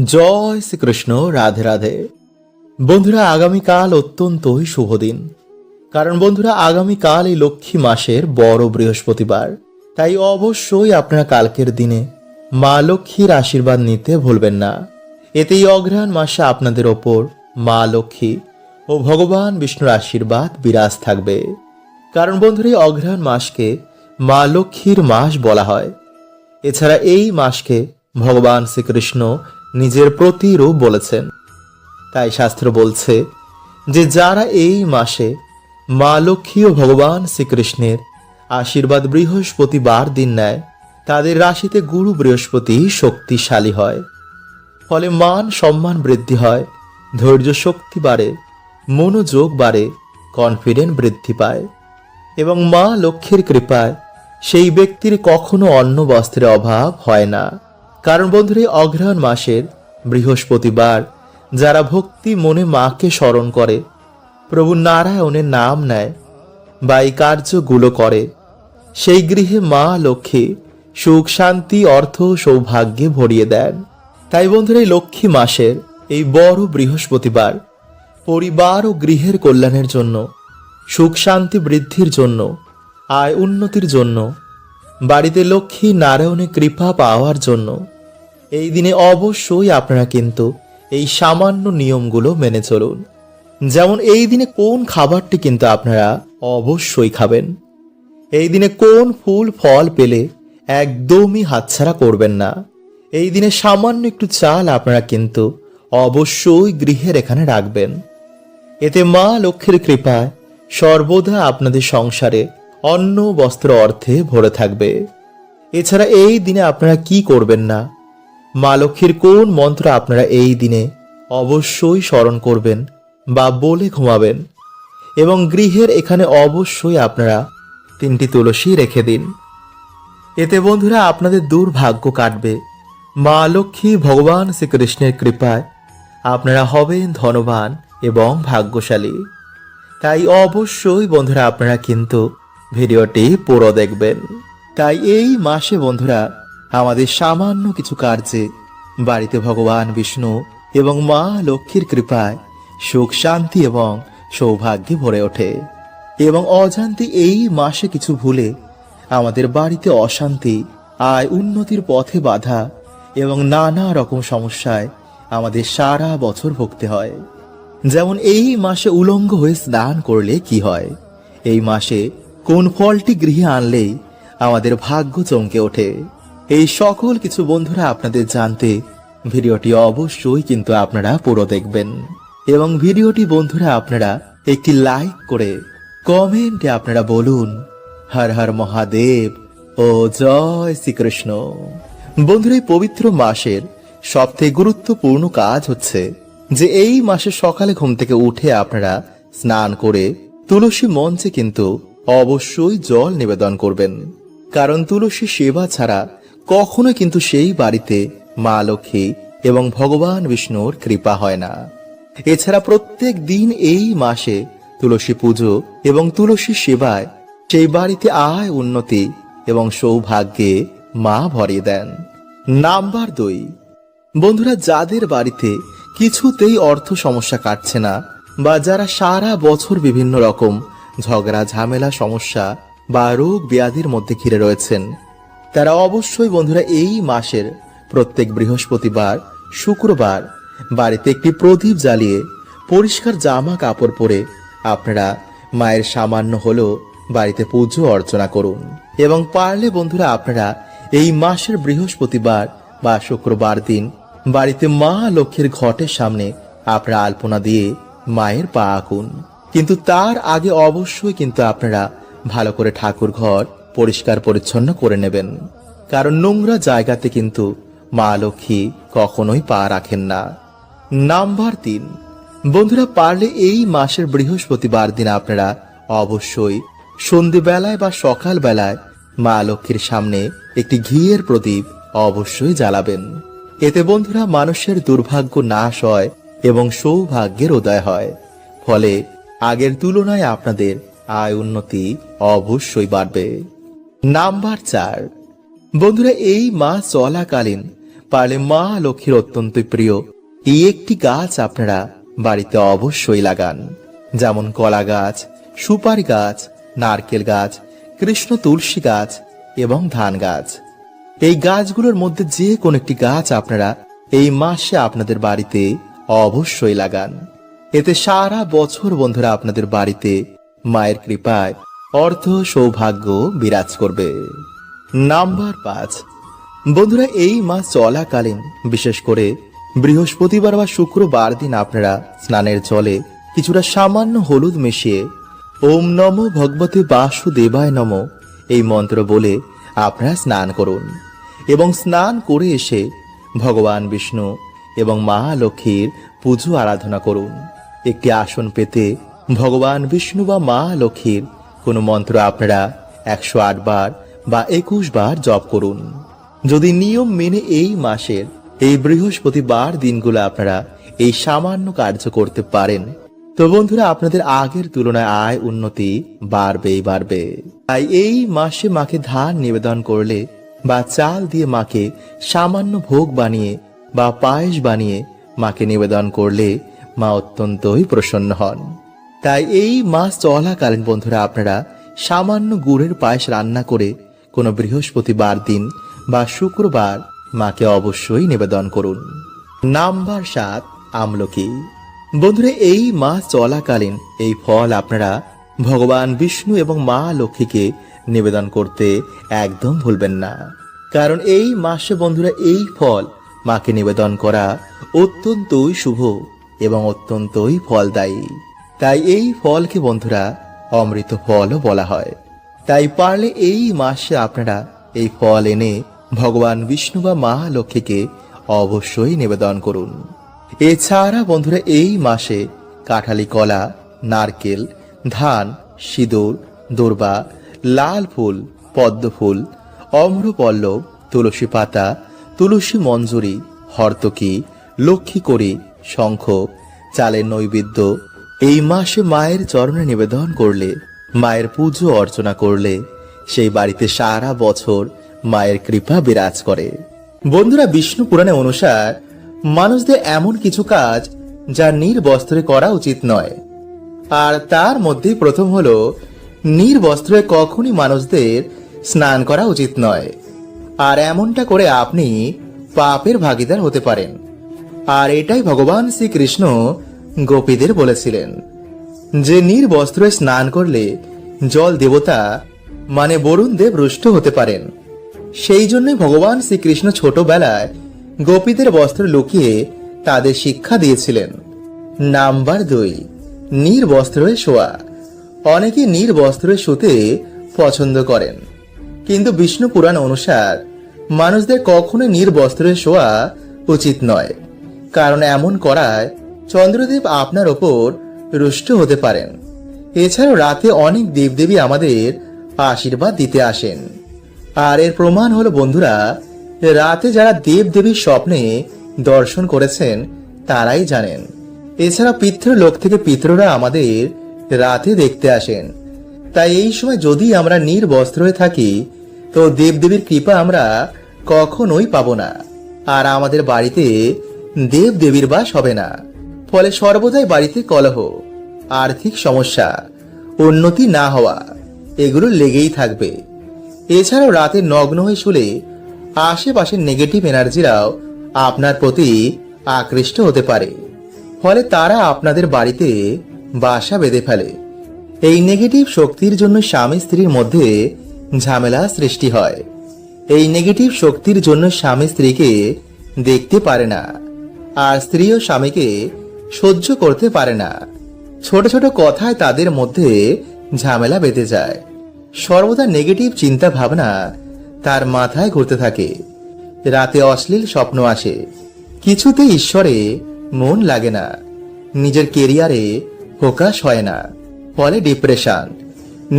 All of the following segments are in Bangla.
জয় শ্রীকৃষ্ণ। রাধে রাধে। বন্ধুরা, আগামীকাল অত্যন্তই শুভ দিন। কারণ বন্ধুরা, আগামীকাল এই লক্ষ্মী মাসের বড় বৃহস্পতিবার। তাই অবশ্যই আপনারা কালকের দিনে মা লক্ষ্মীর আশীর্বাদ নিতে ভুলবেন না। এতেই অঘ্রাণ মাসে আপনাদের ওপর মা লক্ষ্মী ও ভগবান বিষ্ণুর আশীর্বাদ বিরাজ থাকবে। কারণ বন্ধুরা, এই অঘ্রাণ মাসকে মা লক্ষ্মীর মাস বলা হয়। এছাড়া এই মাসকে ভগবান শ্রীকৃষ্ণ নিজের প্রতিরূপ বলেছেন। তাই শাস্ত্র বলছে যে যারা এই মাসে মা লক্ষ্মী ও ভগবান শ্রীকৃষ্ণের আশীর্বাদ বৃহস্পতিবার দিন নেয়, তাদের রাশিতে গুরু বৃহস্পতি শক্তিশালী হয়। ফলে মান সম্মান বৃদ্ধি হয়, ধৈর্য শক্তি বাড়ে, মনোযোগ বাড়ে, কনফিডেন্স বৃদ্ধি পায় এবং মা লক্ষ্মীর কৃপায় সেই ব্যক্তির কখনো অন্ন বস্ত্রের অভাব হয় না। কারণ বন্ধুরা, এই অঘ্রাণ মাসের বৃহস্পতিবার যারা ভক্তি মনে মাকে স্মরণ করে, প্রভু নারায়ণের নাম নেয় বা এই কার্যগুলো করে, সেই গৃহে মা লক্ষ্মী সুখ শান্তি অর্থ সৌভাগ্যে ভরিয়ে দেন। তাই বন্ধুরা, এই লক্ষ্মী মাসের এই বড় বৃহস্পতিবার পরিবার ও গৃহের কল্যাণের জন্য, সুখ শান্তি বৃদ্ধির জন্য, আয় উন্নতির জন্য, বাড়িতে লক্ষ্মী নারায়ণের কৃপা পাওয়ার জন্য এই দিনে অবশ্যই আপনারা কিন্তু এই সামান্য নিয়মগুলো মেনে চলুন। যেমন এই দিনে কোন খাবারটি কিন্তু আপনারা অবশ্যই খাবেন, এই দিনে কোন ফুল ফল পেলে একদমই হাতছাড়া করবেন না, এই দিনে সামান্য একটু চাল আপনারা কিন্তু অবশ্যই গৃহের এখানে রাখবেন। এতে মা লক্ষ্মীর কৃপায় সর্বদা আপনাদের সংসারে অন্ন বস্ত্র অর্থে ভরে থাকবে। এছাড়া এই দিনে আপনারা কি করবেন না, মা লক্ষ্মীর কোন মন্ত্র আপনারা এই দিনে অবশ্যই স্মরণ করবেন বা বলে ঘুমাবেন, এবং গৃহের এখানে অবশ্যই আপনারা 3টি তুলসী রেখে দিন। এতে বন্ধুরা আপনাদের দুর্ভাগ্য কাটবে। মা লক্ষ্মী ভগবান শ্রীকৃষ্ণের কৃপায় আপনারা হবেন ধনবান এবং ভাগ্যশালী। তাই অবশ্যই বন্ধুরা আপনারা কিন্তু ভিডিওটি পুরো দেখবেন। তাই এই মাসে বন্ধুরা আমাদের সামান্য কিছু কার্যে বাড়িতে ভগবান বিষ্ণু এবং মা লক্ষ্মীর কৃপায় সুখ শান্তি এবং সৌভাগ্যে ভরে ওঠে, এবং অজান্তে এই মাসে কিছু ভুলে আমাদের বাড়িতে অশান্তি, আয় উন্নতির পথে বাধা এবং নানা রকম সমস্যায় আমাদের সারা বছর ভুগতে হয়। যেমন এই মাসে উলঙ্গ হয়ে স্নান করলে কি হয়, এই মাসে কোন ফলটি গৃহে আনলেই আমাদের ভাগ্য চমকে ওঠে, এই সকল কিছু বন্ধুরা আপনাদের জানতে ভিডিওটি অবশ্যই কিন্তু আপনারা পুরো দেখবেন। এবং ভিডিওটি বন্ধুরা আপনারা একটি লাইক করে কমেন্টে আপনারা বলুন হর হর মহাদেব ও জয় শ্রীকৃষ্ণ। বন্ধুরা, এই পবিত্র মাসের সবথেকে গুরুত্বপূর্ণ কাজ হচ্ছে যে এই মাসে সকালে ঘুম থেকে উঠে আপনারা স্নান করে তুলসী মঞ্চে কিন্তু অবশ্যই জল নিবেদন করবেন। কারণ তুলসী সেবা ছাড়া কখনো কিন্তু সেই বাড়িতে মা লক্ষ্মী এবং ভগবান বিষ্ণুর কৃপা হয় না। এছাড়া প্রত্যেক দিন এই মাসে তুলসী পুজো এবং তুলসী সেবায় সেই বাড়িতে আয় উন্নতি এবং সৌভাগ্যে মা ভরিয়ে দেন। নাম্বার 2, বন্ধুরা যাদের বাড়িতে কিছুতেই অর্থ সমস্যা কাটছে না, বা যারা সারা বছর বিভিন্ন রকম ঝগড়া ঝামেলা সমস্যা বা রোগ ব্যাধির মধ্যে ঘিরে রয়েছেন, তারা অবশ্যই বন্ধুরা এই মাসের প্রত্যেক বৃহস্পতিবার শুক্রবার বাড়িতে একটি প্রদীপ জ্বালিয়ে পরিষ্কার জামা কাপড় পরে আপনারা মায়ের সামান্য হলেও বাড়িতে পুজো অর্চনা করুন। এবং পারলে বন্ধুরা আপনারা এই মাসের বৃহস্পতিবার বা শুক্রবার দিন বাড়িতে মা লক্ষ্মীর ঘটের সামনে আপনারা আলপনা দিয়ে মায়ের পা আঁকুন। কিন্তু তার আগে অবশ্যই কিন্তু আপনারা ভালো করে ঠাকুর ঘর পরিষ্কার পরিচ্ছন্ন করে নেবেন। কারণ নোংরা জায়গাতে কিন্তু মা লক্ষ্মী কখনোই পা রাখেন না। নাম্বার 3, বন্ধুরা পারলে এই মাসের বৃহস্পতিবার দিন আপনারা অবশ্যই সন্ধ্যেবেলায় বা সকাল বেলায় মা লক্ষ্মীর সামনে একটি ঘিয়ের প্রদীপ অবশ্যই জ্বালাবেন। এতে বন্ধুরা মানুষের দুর্ভাগ্য নাশ হয় এবং সৌভাগ্যের উদয় হয়। ফলে আগের তুলনায় আপনাদের আয় উন্নতি অবশ্যই বাড়বে। নাম্বার 4, বন্ধুরা এই মাস চলাকালীন পারলে মা লক্ষ্মীর অত্যন্ত প্রিয় এই একটি গাছ আপনারা বাড়িতে অবশ্যই লাগান, যেমন কলা গাছ, সুপারি গাছ, নারকেল গাছ, কৃষ্ণ তুলসী গাছ এবং ধান গাছ। এই গাছগুলোর মধ্যে যে কোনো একটি গাছ আপনারা এই মাসে আপনাদের বাড়িতে অবশ্যই লাগান। এতে সারা বছর বন্ধুরা আপনাদের বাড়িতে মায়ের কৃপায় অর্থ সৌভাগ্য বিরাজ করবে। নাম্বার 5, বন্ধুরা এই মাস চলাকালীন বিশেষ করে বৃহস্পতিবার বা শুক্রবার দিন আপনারা স্নানের জলে কিছুটা সামান্য হলুদ মিশিয়ে ওম নমো ভগবতে বাসুদেবায় নমঃ এই মন্ত্র বলে আপনারা স্নান করুন এবং স্নান করে এসে ভগবান বিষ্ণু এবং মা লক্ষ্মীর পুজো আরাধনা করুন। একটি আসন পেতে ভগবান বিষ্ণু বা মা লক্ষ্মীর কোনো মন্ত্র আপনারা 108 বার বা 21 বার জপ করুন। যদি নিয়ম মেনে এই মাসের এই বৃহস্পতিবার দিনগুলো আপনারা এই সামান্য কার্য করতে পারেন, তো বন্ধুরা আপনাদের আগের তুলনায় আয় উন্নতি বাড়বে। তাই এই মাসে মাকে ধান নিবেদন করলে বা চাল দিয়ে মাকে সামান্য ভোগ বানিয়ে বা পায়েস বানিয়ে মাকে নিবেদন করলে মা অত্যন্তই প্রসন্ন হন। তাই এই মাস চলাকালীন বন্ধুরা আপনারা সামান্য গুড়ের পায়েস রান্না করে কোনো বৃহস্পতিবার দিন বা শুক্রবার মাকে অবশ্যই নিবেদন করুন। নাম্বার 7, আমলকি। বন্ধুরা এই মাস চলাকালীন এই ফল আপনারা ভগবান বিষ্ণু এবং মা লক্ষ্মীকে নিবেদন করতে একদম ভুলবেন না, কারণ এই মাসে বন্ধুরা এই ফল মাকে নিবেদন করা অত্যন্তই শুভ এবং অত্যন্তই ফলদায়ী। তাই এই ফলকে বন্ধুরা অমৃত ফলও বলা হয়। তাই পারলে এই মাসে আপনারা এই ফল এনে ভগবান বিষ্ণু বা মা লক্ষ্মীকে অবশ্যই নিবেদন করুন। এছাড়া বন্ধুরা এই মাসে কাঁঠালি কলা, নারকেল, ধান, সিঁদুর, দূর্বা, লাল ফুল, পদ্ম ফুল, অম্রপল্লব, তুলসী পাতা, তুলসী মঞ্জুরি, হর্তকি, লক্ষ্মী কড়ি, শঙ্খ, চালের নৈবেদ্য এই মাসে মায়ের চরণে নিবেদন করলে, মায়ের পুজো অর্চনা করলে সেই বাড়িতে সারা বছর মায়ের কৃপা বিরাজ করে। বন্ধুরা বিষ্ণু পুরাণে অনুসার মানুষদের এমন কিছু কাজ যা নির্বস্ত্রে করা উচিত নয়, আর তার মধ্যে প্রথম হলো নির্বস্ত্রে কখনই মানুষদের স্নান করা উচিত নয়। আর এমনটা করে আপনি পাপের ভাগীদার হতে পারেন। আর এটাই ভগবান শ্রীকৃষ্ণ গোপীদের বলেছিলেন যে নির্বস্ত্রে স্নান করলে জল দেবতা মানে বরুণ দেব রুষ্ট হতে পারেন। সেই জন্যই ভগবান শ্রীকৃষ্ণ ছোটবেলায় গোপীদের বস্ত্র লুকিয়ে তাদের শিক্ষা দিয়েছিলেন। নাম্বার 2, নির্বস্ত্রে শোয়া। অনেকে নির্বস্ত্রে শুতে পছন্দ করেন, কিন্তু বিষ্ণু পুরাণ অনুসার মানুষদের কখনো নির্বস্ত্রে শোয়া উচিত নয়, কারণ এমন করায় চন্দ্রদেব আপনার ওপর রুষ্ট হতে পারেন। এছাড়াও রাতে অনেক দেবদেবী আমাদের আশীর্বাদ দিতে আসেন। আর এর প্রমাণ হলো বন্ধুরা, রাতে যারা দেবদেবীর স্বপ্নে দর্শন করেছেন তারাই জানেন। এছাড়া পিতৃলোক থেকে পিতররা আমাদের রাতে দেখতে আসেন। তাই এই সময় যদি আমরা নির্বস্ত্র হয়ে থাকি তো দেবদেবীর কৃপা আমরা কখনোই পাবো না, আর আমাদের বাড়িতে দেবদেবীর বাস হবে না। ফলে সর্বদাই বাড়িতে কলহ, আর্থিক সমস্যা, উন্নতি না হওয়া এগুলো লেগেই থাকবে। এছাড়াও রাতে নগ্ন হয়ে শুলে আশেপাশের নেগেটিভ এনার্জিরাও আপনার প্রতি আকৃষ্ট হতে পারে। ফলে তারা আপনাদের বাড়িতে বাসা বেঁধে ফেলে। এই নেগেটিভ শক্তির জন্য স্বামী স্ত্রীর মধ্যে ঝামেলা সৃষ্টি হয়। এই নেগেটিভ শক্তির জন্য স্বামী স্ত্রীকে দেখতে পারে না, আর স্ত্রীও স্বামীকে সহ্য করতে পারে না। ছোট ছোট কথায় তাদের মধ্যে ঝামেলা বেঁধে যায়। সর্বদা নেগেটিভ চিন্তা ভাবনা তার মাথায় ঘুরতে থাকে। রাতে অশ্লীল স্বপ্ন আসে, কিছুতে ঈশ্বরে মন লাগে না, নিজের কেরিয়ারে ফোকাস হয় না। ফলে ডিপ্রেশন,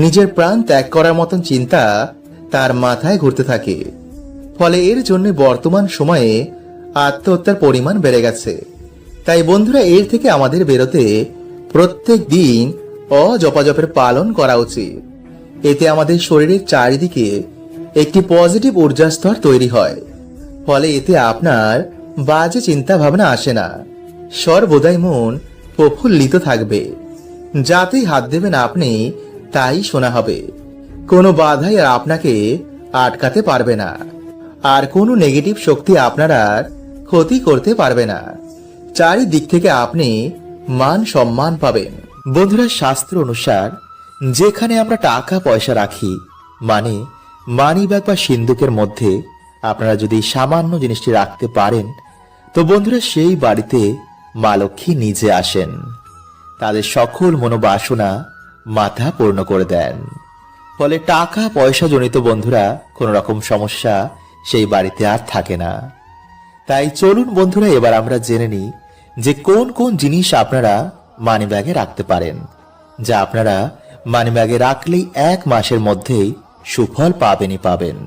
নিজের প্রাণ ত্যাগ করার মতন চিন্তা তার মাথায় ঘুরতে থাকে। ফলে এর জন্য বর্তমান সময়ে আত্মহত্যার পরিমাণ বেড়ে গেছে। তাই বন্ধুরা এর থেকে আমাদের বেরোতে প্রত্যেক দিন অজপাজপের পালন করা উচিত। এতে আমাদের শরীরের চারিদিকে একটি পজিটিভ ঊর্জা স্তর তৈরি হয়। ফলে এতে আপনার বাজে চিন্তা ভাবনা আসে না। সর্বদাই মন প্রফুল্লিত থাকবে। যাতেই হাত দেবেন আপনি তাই শোনা হবে। কোনো বাধাই আর আপনাকে আটকাতে পারবে না, আর কোনো নেগেটিভ শক্তি আপনার আর ক্ষতি করতে পারবে না। চারিদিক থেকে আপনি মান সম্মান পাবেন। বন্ধুরা, শাস্ত্র অনুসার যেখানে আমরা টাকা পয়সা রাখি, মানে মানি ব্যাগ বা সিন্ধুকের মধ্যে আপনারা যদি সামান্য জিনিসটি রাখতে পারেন, তো বন্ধুরা সেই বাড়িতে মা লক্ষ্মী নিজে আসেন। তাদের সকল মনোবাসনা মাথা পূর্ণ করে দেন। ফলে টাকা পয়সা জনিত বন্ধুরা কোনো রকম সমস্যা সেই বাড়িতে আর থাকে না। তাই চলুন বন্ধুরা, এবার আমরা জেনে নিই যে কোন কোন জিনিস আপনারা মানি ব্যাগে রাখতে পারেন, যা আপনারা মানি ব্যাগে রাখলেই 1 মাসের মধ্যেই সুফল পাবেনই পাবেন।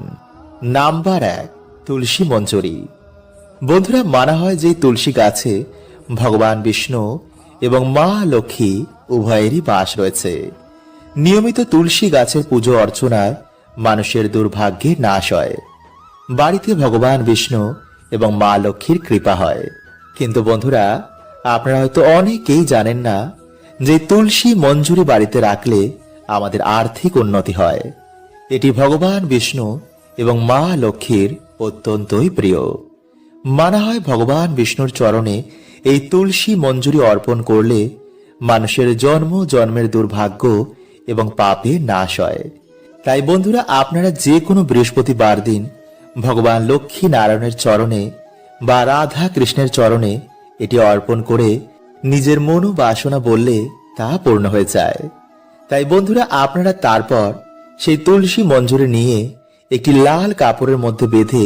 নাম্বার 1, তুলসী মঞ্জরি। বন্ধুরা, মানা হয় যে তুলসী গাছে ভগবান বিষ্ণু এবং মা লক্ষ্মী উভয়েরই বাস রয়েছে। নিয়মিত তুলসী গাছের পুজো অর্চনায় মানুষের দুর্ভাগ্যের নাশ হয়, বাড়িতে ভগবান বিষ্ণু এবং মা লক্ষ্মীর কৃপা হয়। কিন্তু বন্ধুরা, আপনারা হয়তো অনেকেই জানেন না যে তুলসী মঞ্জুরি বাড়িতে রাখলে আমাদের আর্থিক উন্নতি হয়। এটি ভগবান বিষ্ণু এবং মা লক্ষ্মীর অত্যন্তই প্রিয়। মানা হয় ভগবান বিষ্ণুর চরণে এই তুলসী মঞ্জুরি অর্পণ করলে মানুষের জন্ম জন্মের দুর্ভাগ্য এবং পাপে নাশ হয়। তাই বন্ধুরা, আপনারা যে কোনো বৃহস্পতিবার দিন ভগবান লক্ষ্মী নারায়ণের চরণে বা রাধা কৃষ্ণের চরণে এটি অর্পণ করে নিজের মনোবাসনা বললে তা পূর্ণ হয়ে যায়। তাই বন্ধুরা, আপনারা তারপর সেই তুলসী মঞ্জুরি নিয়ে একটি লাল কাপড়ের মধ্যে বেঁধে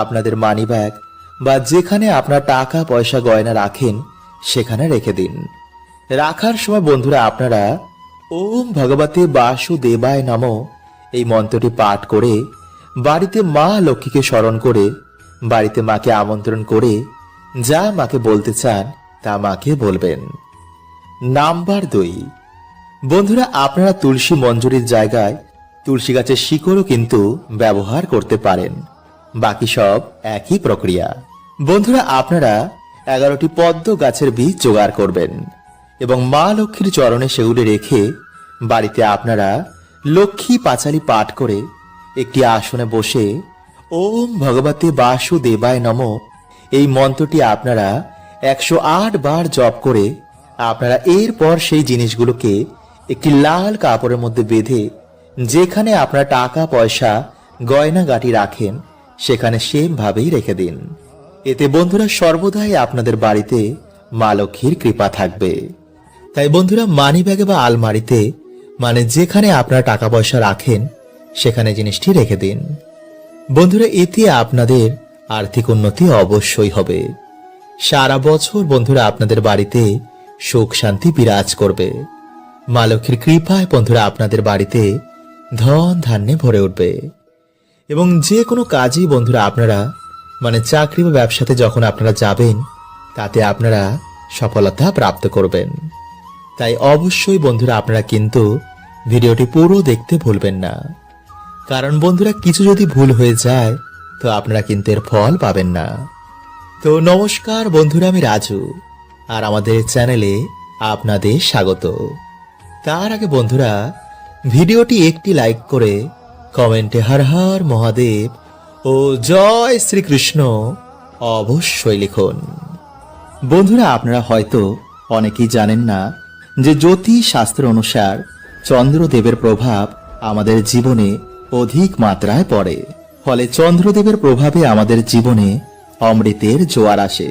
আপনাদের মানি ব্যাগ বা যেখানে আপনার টাকা পয়সা গয়না রাখেন সেখানে রেখে দিন। রাখার সময় বন্ধুরা, আপনারা ওম ভগবতে বাসুদেবায় নমঃ এই মন্ত্রটি পাঠ করে বাড়িতে মা লক্ষ্মীকে স্মরণ করে বাড়িতে মাকে আমন্ত্রণ করে যা মাকে বলতে চান তা মাকে বলবেন। নাম্বার 2, বন্ধুরা, আপনারা তুলসী মঞ্জুরির জায়গায় তুলসী গাছের শিকড়ও কিন্তু ব্যবহার করতে পারেন। বাকি সব একই প্রক্রিয়া। বন্ধুরা, আপনারা 11টি পদ্ম গাছের বীজ জোগাড় করবেন এবং মা লক্ষ্মীর চরণে সেগুলি রেখে বাড়িতে আপনারা লক্ষ্মী পাঁচালী পাঠ করে একটি আসনে বসে ওম ভগবতে বাসুদেবায় নমঃ এই মন্ত্রটি আপনারা 108 বার জপ করে আপনারা এরপর সেই জিনিসগুলোকে একটি লাল কাপড়ের মধ্যে বেঁধে যেখানে আপনারা টাকা পয়সা গয়নাগাটি রাখেন সেখানে সেম ভাবেই রেখে দিন। এতে বন্ধুরা সর্বদাই আপনাদের বাড়িতে মা লক্ষ্মীর কৃপা থাকবে। তাই বন্ধুরা, মানি ব্যাগে বা আলমারিতে, মানে যেখানে আপনারা টাকা পয়সা রাখেন সেখানে জিনিসটি রেখে দিন। বন্ধুরা, এতে আপনাদের আর্থিক উন্নতি অবশ্যই হবে। সারা বছর বন্ধুরা আপনাদের বাড়িতে সুখ শান্তি বিরাজ করবে। মা লক্ষ্মীর কৃপায় বন্ধুরা আপনাদের বাড়িতে ধন ধান্যে ভরে উঠবে এবং যে কোনো কাজই বন্ধুরা আপনারা, মানে চাকরি বা ব্যবসাতে যখন আপনারা যাবেন তাতে আপনারা সফলতা প্রাপ্ত করবেন। তাই অবশ্যই বন্ধুরা আপনারা কিন্তু ভিডিওটি পুরো দেখতে ভুলবেন না, কারণ বন্ধুরা কিছু যদি ভুল হয়ে যায় তো আপনারা কিন্তু এর ফল পাবেন না। তো নমস্কার বন্ধুরা, আমি রাজু, আর আমাদের চ্যানেলে আপনাদের স্বাগত। তার আগে বন্ধুরা ভিডিওটি একটি লাইক করে কমেন্টে হর হর মহাদেব ও জয় শ্রীকৃষ্ণ অবশ্যই লিখুন। বন্ধুরা, আপনারা হয়তো অনেকেই জানেন না যে জ্যোতিষ শাস্ত্র অনুসার চন্দ্রদেবের প্রভাব আমাদের জীবনে অধিক মাত্রায় পড়ে। ফলে চন্দ্রদেবের প্রভাবে আমাদের জীবনে অমৃতের জোয়ার আসে,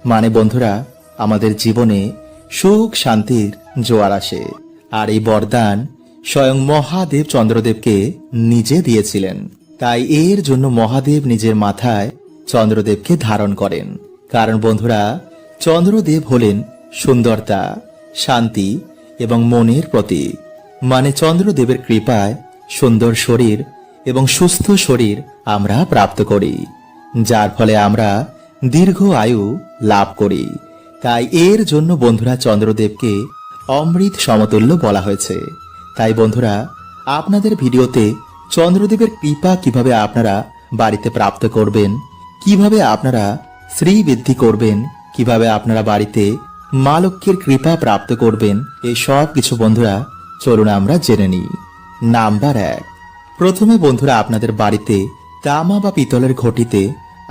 মানে বন্ধুরা আমাদের জীবনে সুখ শান্তির জোয়ার আসে। আর এই বরদান স্বয়ং মহাদেব চন্দ্রদেবকে নিজে দিয়েছিলেন। তাই এর জন্য মহাদেব নিজের মাথায় চন্দ্রদেবকে ধারণ করেন। কারণ বন্ধুরা চন্দ্রদেব হলেন সুন্দরতা, শান্তি এবং মনের প্রতীক। মানে চন্দ্রদেবের কৃপায় সুন্দর শরীর এবং সুস্থ শরীর আমরা প্রাপ্ত করি, যার ফলে আমরা দীর্ঘ আয়ু লাভ করি। তাই এর জন্য বন্ধুরা চন্দ্রদেবকে অমৃত সমতুল্য বলা হয়েছে। তাই বন্ধুরা আপনাদের ভিডিওতে চন্দ্রদেবের কৃপা কিভাবে আপনারা বাড়িতে প্রাপ্ত করবেন, কিভাবে আপনারা শ্রী বৃদ্ধি করবেন, কিভাবে আপনারা বাড়িতে মা লক্ষ্মীর কৃপা প্রাপ্ত করবেন, এই সব কিছু বন্ধুরা চলুন আমরা জেনে নিই। নাম্বার 1, প্রথমে বন্ধুরা আপনাদের বাড়িতে তামা বা পিতলের ঘটিতে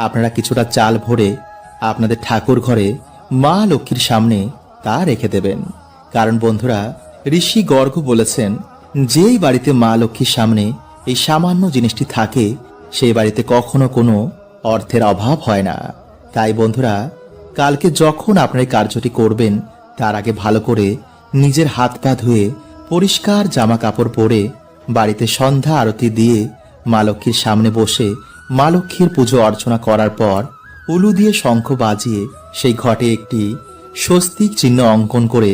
আপনারা কিছুটা চাল ভরে আপনাদের ঠাকুর ঘরে মা লক্ষ্মীর সামনে তা রেখে দেবেন। কারণ বন্ধুরা ঋষি গর্গ বলেছেন, যেই বাড়িতে মা লক্ষ্মীর সামনে এই সামান্য জিনিসটি থাকে সেই বাড়িতে কখনো কোনো অর্থের অভাব হয় না। তাই বন্ধুরা কালকে যখন আপনার এই কার্যটি করবেন তার আগে ভালো করে নিজের হাত পা ধুয়ে পরিষ্কার জামা কাপড় পরে বাড়িতে সন্ধ্যা আরতি দিয়ে মা লক্ষ্মীর সামনে বসে মা লক্ষ্মীর পুজো অর্চনা করার পর উলু দিয়ে শঙ্খ বাজিয়ে সেই ঘটে একটি স্বস্তিক চিহ্ন অঙ্কন করে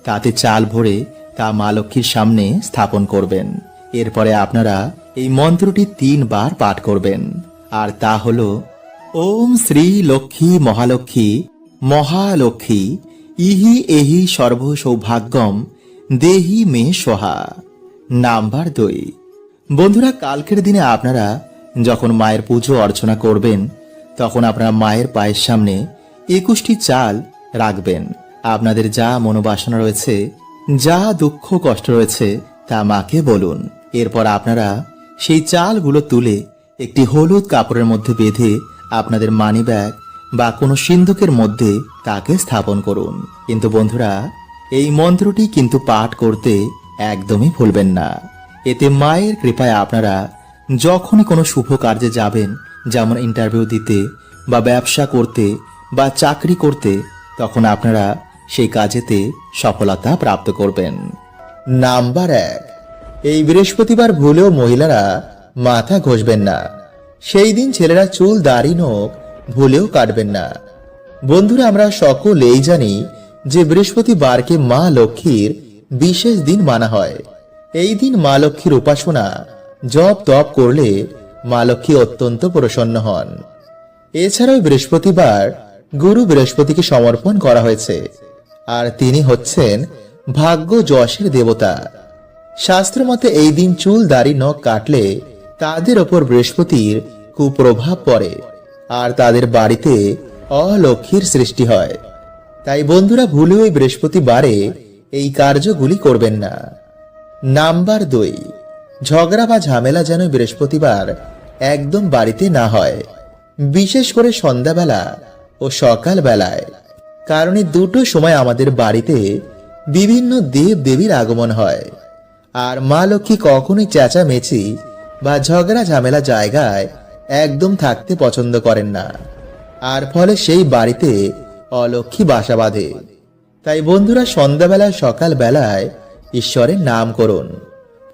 তাতে চাল ভরে তা মা লক্ষ্মীর সামনে স্থাপন করবেন। এরপরে আপনারা এই মন্ত্রটি 3 বার পাঠ করবেন, আর তা হল ওম শ্রী লক্ষ্মী মহালক্ষ্মী মহালক্ষ্মী ইহি এহি সর্ব সৌভাগ্যম দেহি মে সোহা। নাম্বার 2, বন্ধুরা কালকের দিনে আপনারা যখন মায়ের পুজো অর্চনা করবেন তখন আপনারা মায়ের পায়ের সামনে 21টি চাল রাখবেন। আপনাদের যা মনোবাসনা রয়েছে, যা দুঃখ কষ্ট রয়েছে তা মাকে বলুন। এরপর আপনারা সেই চালগুলো তুলে একটি হলুদ কাপড়ের মধ্যে বেঁধে আপনাদের মানি ব্যাগ বা কোনো সিন্ধুকের মধ্যে তাকে স্থাপন করুন। কিন্তু বন্ধুরা এই মন্ত্রটি কিন্তু পাঠ করতে একদমই ভুলবেন না। এতে মায়ের কৃপায় আপনারা যখনই কোনো শুভ কার্যে যাবেন, যেমন ইন্টারভিউ দিতে বা ব্যবসা করতে বা চাকরি করতে, তখন আপনারা সেই কাজেতে সফলতা প্রাপ্ত করবেন। নাম্বার 1, এই বৃহস্পতিবার ভুলেও মহিলারা মাথা ঘষবেন না। সেই দিন ছেলেরা চুল দাড়ি নখ ভুলেও কাটবেন না। বন্ধুরা আমরা সকলেই জানি যে বৃহস্পতিবারকে মা লক্ষ্মীর বিশেষ দিন মানা হয়। এই দিন মা লক্ষ্মীর উপাসনা জপ তপ করলে মা লক্ষ্মী অত্যন্ত প্রসন্ন হন। এছাড়াও বৃহস্পতিবার গুরু বৃহস্পতিকে সমর্পণ করা হয়েছে, আর তিনি হচ্ছেন ভাগ্য যশের দেবতা। শাস্ত্র মতে এই দিন চুল দাড়ি নখ কাটলে তাদের ওপর বৃহস্পতির কুপ্রভাব পড়ে আর তাদের বাড়িতে অলক্ষ্মীর সৃষ্টি হয়। তাই বন্ধুরা ভুলেও ওই বৃহস্পতিবারে এই কার্যগুলি করবেন না। নাম্বার 2, ঝগড়া বা ঝামেলা যেন বৃহস্পতিবার একদম বাড়িতে না হয়, বিশেষ করে সন্ধ্যাবেলা ও সকাল বেলায়। কারণ এই দুটো সময় আমাদের বাড়িতে বিভিন্ন দেব দেবীর আগমন হয়, আর মা লক্ষ্মী কখনোই চেঁচামেচি বা ঝগড়া ঝামেলা জায়গায় একদম থাকতে পছন্দ করেন না, আর ফলে সেই বাড়িতে অলক্ষ্মী বাসা বাঁধে। তাই বন্ধুরা সন্ধ্যাবেলায় সকাল বেলায় ঈশ্বরের নাম করুন,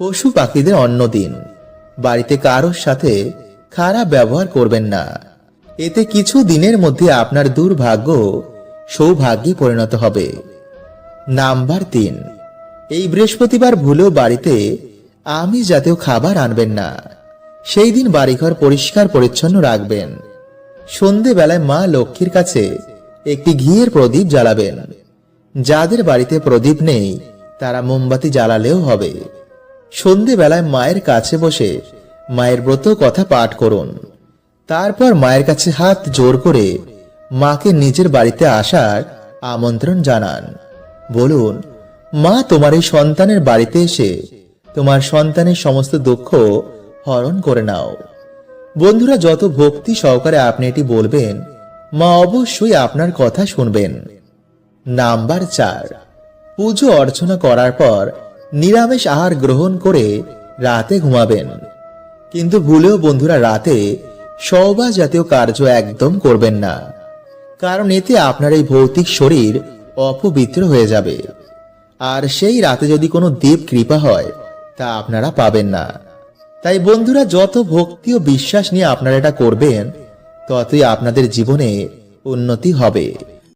পশু পাখিদের অন্ন দিন, বাড়িতে কারোর সাথে খারাপ ব্যবহার করবেন না। এতে কিছু দিনের মধ্যে আপনার দুর্ভাগ্য সৌভাগ্যে পরিণত হবে। নাম্বার 3, এই বৃহস্পতিবার ভুলেও বাড়িতে আমিষ জাতীয় খাবার আনবেন না। সেই দিন বাড়িঘর পরিষ্কার পরিচ্ছন্ন রাখবেন। সন্ধেবেলায় মা লক্ষ্মীর কাছে একটি ঘিয়ের প্রদীপ জ্বালাবেন। যাদের বাড়িতে প্রদীপ নেই তারা মোমবাতি জ্বালালেও হবে। সন্ধেবেলায় মায়ের কাছে বসে মায়ের ব্রত কথা পাঠ করুন। তারপর মায়ের কাছে হাত জোর করে মাকে নিজের বাড়িতে আসার আমন্ত্রণ জানান। বলুন, মা তোমার এই সন্তানের বাড়িতে এসে তোমার সন্তানের সমস্ত দুঃখ হরণ করে নাও। বন্ধুরা যত ভক্তি সহকারে আপনি এটি বলবেন, মা অবশ্যই আপনার কথা শুনবেন। নাম্বার 4, পুজো অর্চনা করার পর নিরামিষ আহার গ্রহণ করে রাতে ঘুমাবেন। কিন্তু ভুলেও বন্ধুরা রাতে সওবা জাতীয় কার্য একদম করবেন না, কারণ এতে আপনার এই ভৌতিক শরীর অপবিত্র হয়ে যাবে, আর সেই রাতে যদি কোনো দেব কৃপা হয় তা আপনারা পাবেন না। তাই বন্ধুরা যত ভক্তি ও বিশ্বাস নিয়ে আপনারা এটা করবেন ততই আপনাদের জীবনে উন্নতি হবে।